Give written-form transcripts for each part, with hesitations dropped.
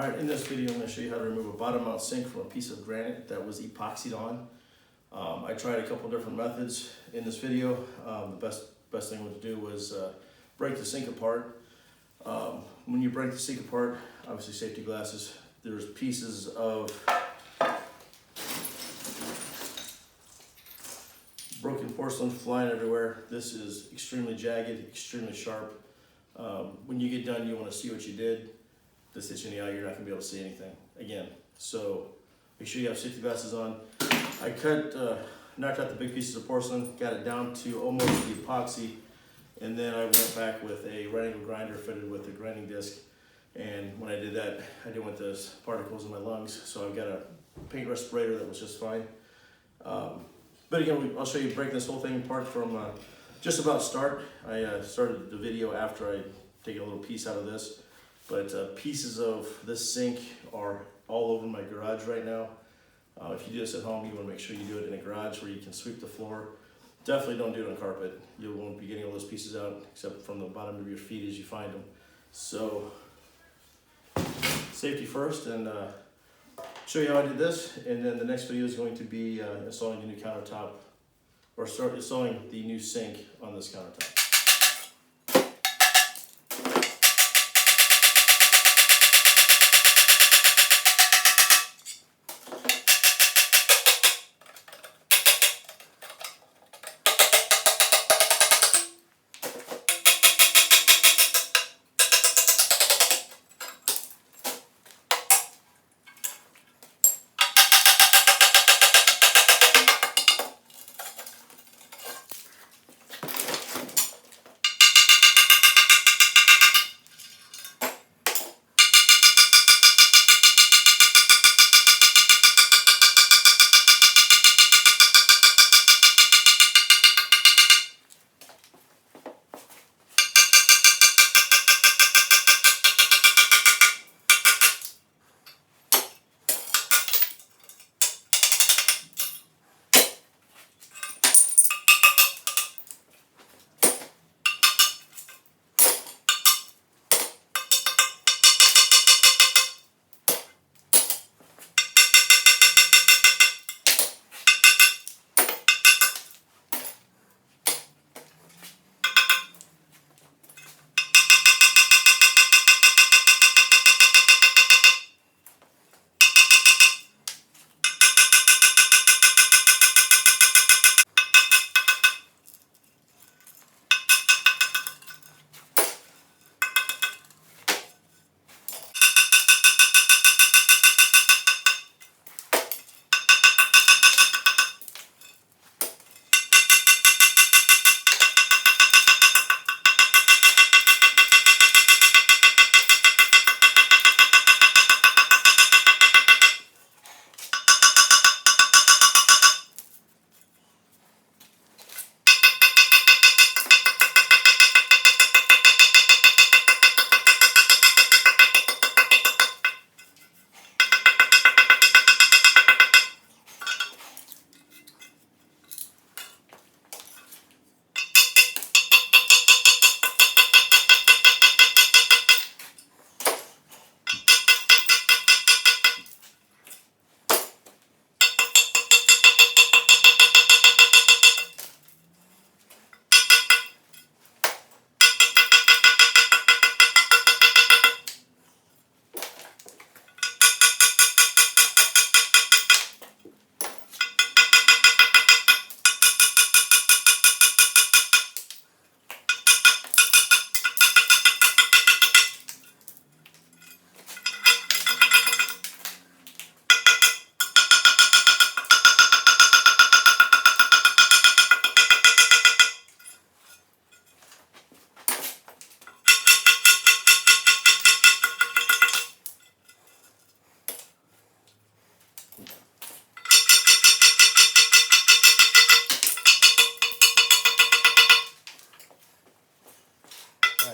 Alright, in this video I'm going to show you how to remove a bottom mount sink from a piece of granite that was epoxied on. I tried a couple different methods in this video. The best thing to do was break the sink apart. When you break the sink apart, obviously safety glasses, there's pieces of broken porcelain flying everywhere. This is extremely jagged, extremely sharp. When you get done, you want to see what you did. This hits you in the eye, you're not going to be able to see anything again. So make sure you have safety glasses on. I knocked out the big pieces of porcelain, got it down to almost the epoxy, and then I went back with a right angle grinder fitted with a grinding disc. And when I did that, I didn't want those particles in my lungs, so I've got a paint respirator that was just fine. But again, I'll show you breaking this whole thing apart from just about start. I started the video after I take a little piece out of this. But pieces of this sink are all over my garage right now. If you do this at home, you want to make sure you do it in a garage where you can sweep the floor. Definitely don't do it on carpet. You won't be getting all those pieces out except from the bottom of your feet as you find them. So safety first, and show you how I did this. And then the next video is going to be installing the new countertop, or start installing the new sink on this countertop.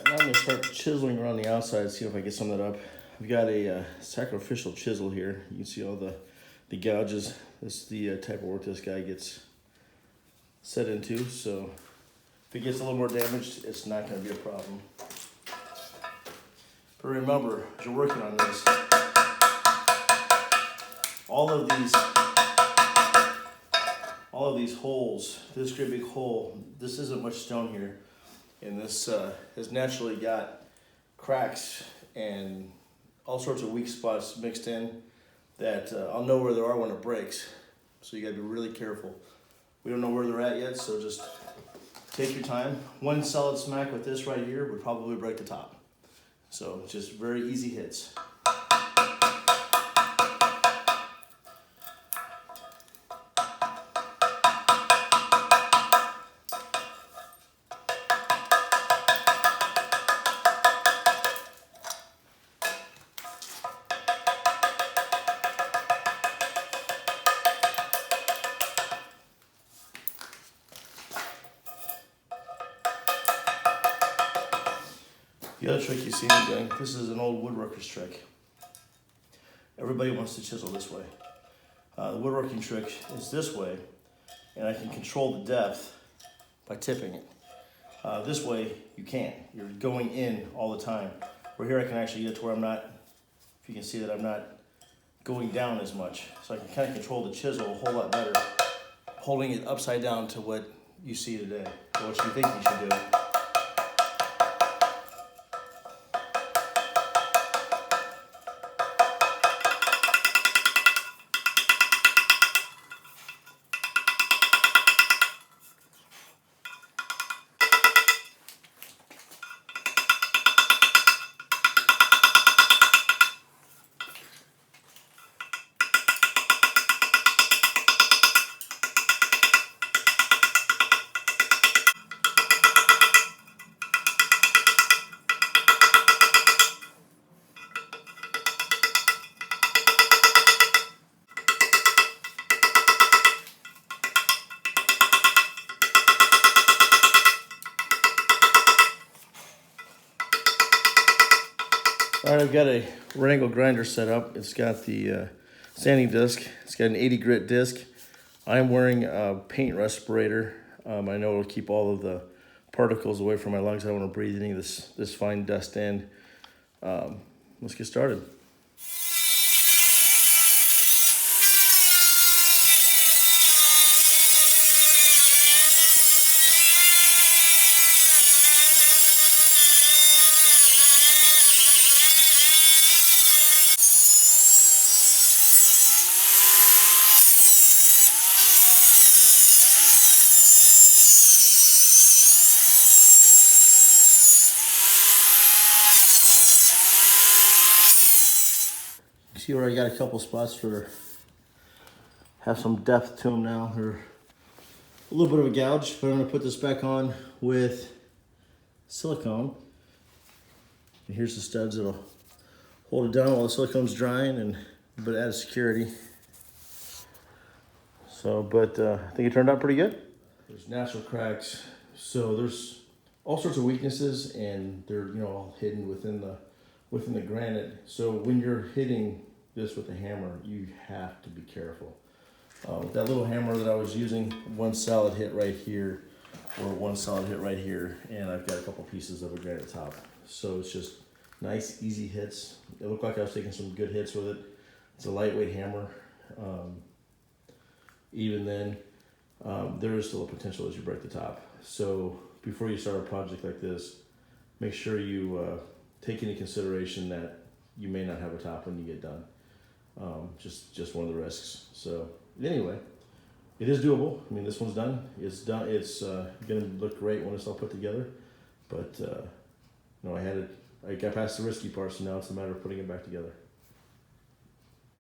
Now I'm going to start chiseling around the outside, see if I get some of that up. I've got a sacrificial chisel here. You can see all the gouges. This is the type of work this guy gets set into. So if it gets a little more damaged, it's not going to be a problem. But remember, as you're working on this, all of these holes, this great big hole, this isn't much stone here, and this has naturally got cracks and all sorts of weak spots mixed in that I'll know where they are when it breaks. So you gotta be really careful. We don't know where they're at yet, so just take your time. One solid smack with this right here would probably break the top. So just very easy hits. The other trick you see me doing, this is an old woodworker's trick. Everybody wants to chisel this way. The woodworking trick is this way, and I can control the depth by tipping it. This way, you can't. You're going in all the time. Where here I can actually get to where I'm not, if you can see that I'm not going down as much. So I can kind of control the chisel a whole lot better, holding it upside down to what you see today, or what you think you should do. All right, I've got a wrangle grinder set up. It's got the sanding disc. It's got an 80 grit disc. I'm wearing a paint respirator. I know it'll keep all of the particles away from my lungs. I don't want to breathe any of this fine dust in. Let's get started. See where I got a couple spots that have some depth to them now. They're a little bit of a gouge, but I'm gonna put this back on with silicone. And here's the studs that'll hold it down while the silicone's drying and a bit of added security. So, but I think it turned out pretty good. There's natural cracks. So there's all sorts of weaknesses, and they're all hidden within the granite. So when you're hitting this with a hammer, you have to be careful. With that little hammer that I was using, one solid hit right here, or one solid hit right here, and I've got a couple pieces of a granite top. So it's just nice, easy hits. It looked like I was taking some good hits with it. It's a lightweight hammer. Even then, there is still a potential as you break the top. So before you start a project like this, make sure you take into consideration that you may not have a top when you get done. Just one of the risks. So anyway, it is doable. I mean, this one's done. It's done. It's gonna look great when it's all put together. But I got past the risky part, so now it's a matter of putting it back together.